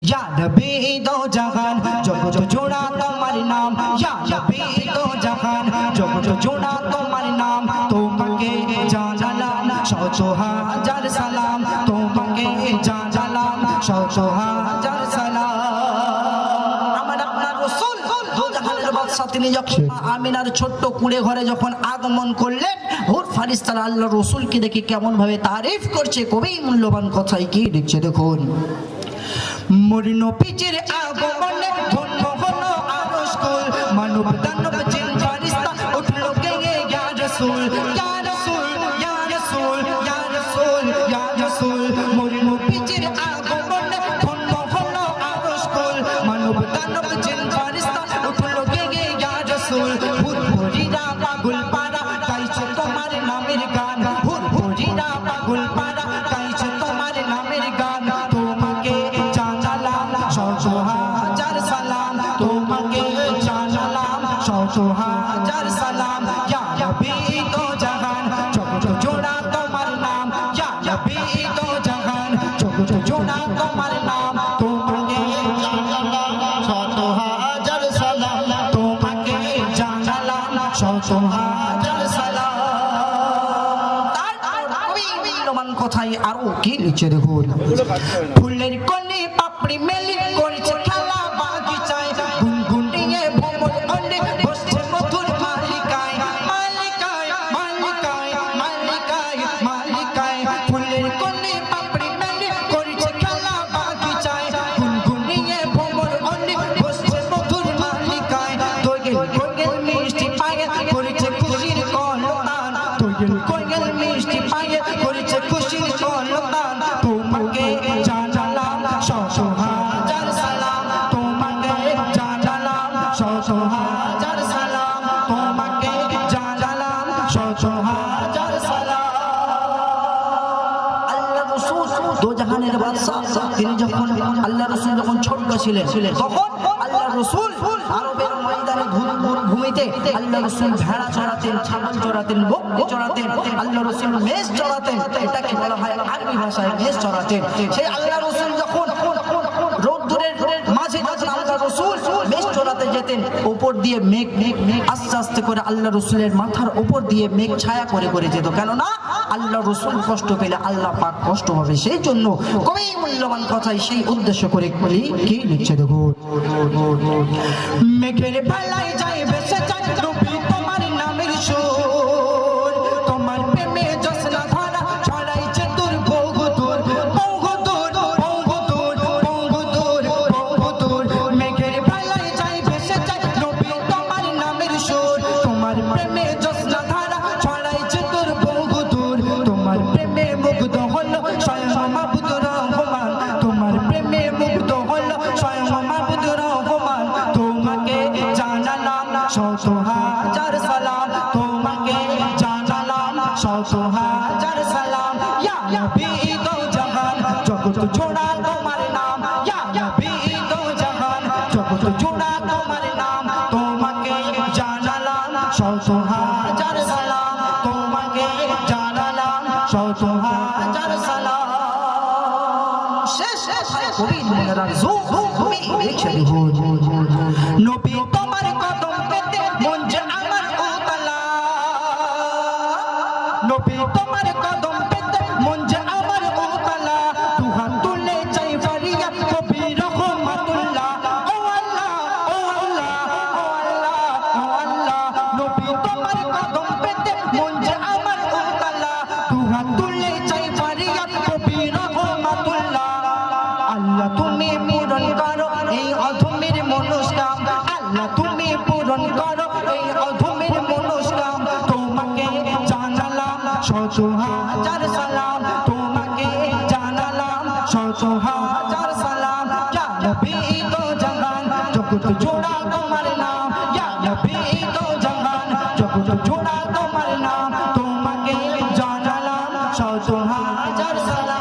या नबी दो जहान जगत जोड़ा तुम्हारे नाम या नबी दो जहान जगत जोड़ा तुम्हारे नाम তোমাকে জানালাম শত হাজার সালাম তোমাকে জানালাম শত হাজার সালাম আমার আপনার রাসূল দো জাহানের বাদশা তিনি যখন আমিনার ছোট্ট কুঁড়ে ঘরে যখন আগমন করলেন হুর ফারিস্তারা আল্লাহর রাসূলকে দেখে কেমন ভাবে তারিফ করছে কবি মূল্যবান কথাই কি লিখছে দেখুন মরিনো পিচের আগমনে ধন্য হলো আরশ কুল মানব দানব জিন ফারিস্তা উঠলো গেয়ে ইয়া রাসূল ইয়া রাসূল ইয়া রাসূল ইয়া রাসূল ইয়া রাসূল মরিনো পিচের আগমনে ধন্য হলো আরশ কুল মানব দানব জিন ফারিস্তা উঠলো গেয়ে ইয়া রাসূল ভূত ভরিরা পাগল পারা গাইছে তোমার নামের গান ভূত ভরিরা পাগল পারা গাইছে তোমার নামের গান তোমাকে শত হাজার সালাম তোমাকে জানালাম শত হাজার সালাম ইয়া নবী দো জাহান জগত জোড়া তোমার নাম ইয়া নবী দো জাহান জগত জোড়া তোমার নাম তোমাকে জানালাম শত হাজার সালাম তোমাকে জানালাম শত হাজার সালাম তার কবি মূল্যবান কথাই আরো কি লিখছে দেখুন ফুলের কলি পাপড়ি মেলি করছে খেলা বাগিচায় গুনগুনিয়ে ভ্রমণ অন্ডে বসছে মধুর মালিকায় মালিকায় মালিকায় মালিকায় মালিকায় ফুলের কলি পাপড়ি মেলি করছে খেলা বাগিচায় গুনগুনিয়ে ভ্রমণ অন্ডে বসছে মধুর মালিকায় দোয়েল কোয়েল মিষ্টি পায়ে করেছে খুশির কলতান দোয়েল কোয়েল মিষ্টি পায়ে করেছে খুশির কলতান তোমাকে জানালাম শত হাজার সালাম তোমাকে জানালাম শত হাজার সালাম তোমাকে জানালাম শত হাজার সালাম আল্লাহ রাসূল দো জাহানের বাদশা তিনি যখন আল্লাহ রাসূল যখন ছোট ছিলেন তখন আল্লাহ রাসূল আরবের ময়দানে ভূমিতে আল্লাহ রাসূল ভেড়া চড়াতেন ছাগল চড়াতেন বকরি চড়াতেন আল্লাহ রাসূল মেষ চড়াতেন এটাকে বলা হয় আরবি ভাষায় মেষ চড়াতেন সেই আল্লাহ রাসূল যখন রোদ্দুরের মাঝে আল্লাহ রাসূল মেষ চড়াতে যেতেন উপর দিয়ে মেঘ আস্তে আস্তে করে আল্লাহ রাসূলের মাথার উপর দিয়ে মেঘ ছায়া করে করে যেত কেননা আল্লাহ রাসূল কষ্ট পেলে আল্লাহ পাক কষ্ট হবে সেই জন্য কবি মূল্যবান কথাই সেই উদ্দেশ্য করে বলি কি লিখছে দেখুন মেঘের বেলায় যায় ভেসে যায় নবী তোমার নামের সুর তোমার প্রেমে জোছনা ধরা ছড়াইছে তোর বহুদূর বহুদূর বহুদূর বহুদূর বহুদূর মেঘের বেলায় যায় ভেসে যায় নবী তোমার নামের সুর তোমার প্রেমে জোছনা ধরা ছড়াইছে তোর বহুদূর তোমার প্রেমে মুগ্ধ হলো স্বয়ং মাবুদুর রহমান তোমার প্রেমে মুগ্ধ হলো স্বয়ং মাবুদুর রহমান তোমাকে জানালাম শত হাজার সালাম তোমাকে জানালাম শত হাজার সালাম ইয়া নবী দো জাহান জগত জোড়া তোমার নাম ইয়া নবী দো জাহান জগত জোড়া তোমার নাম তোমাকে জানালাম শত হাজার সালাম তোমাকে জানালাম শত হাজার সালাম শেষ কবি মনের কবি লিখছে নবী তোমার কদম পেতে মন যে আমার উতলা নবী তোমার কদম পেতে মন যে আমার উতলা দুহাত তুলে চাই ফারিয়া কবি রহমাতুল্লাহ ও আল্লাহ ও আল্লাহ ও আল্লাহ ও আল্লাহ নবী তোমার কদম পেতে মন যে আমার উতলা দুহাত তুলে চাই ফারিয়া কবি রহমাতুল্লাহ আল্লাহ তুমি পূরণ করো এই অধমের মনস্কাম আল্লাহ তুমি পূরণ করো এই অধমের মনস্কাম তোমাকে জানালাম শত হাজার সালাম তোমাকে জানালাম শত হাজার সালাম ইয়া নবী দো জাহান জগত জোড়া তোমার নাম ইয়া নবী দো জাহান জগত জোড়া তোমার নাম তোমাকে জানালাম শত হাজার সালাম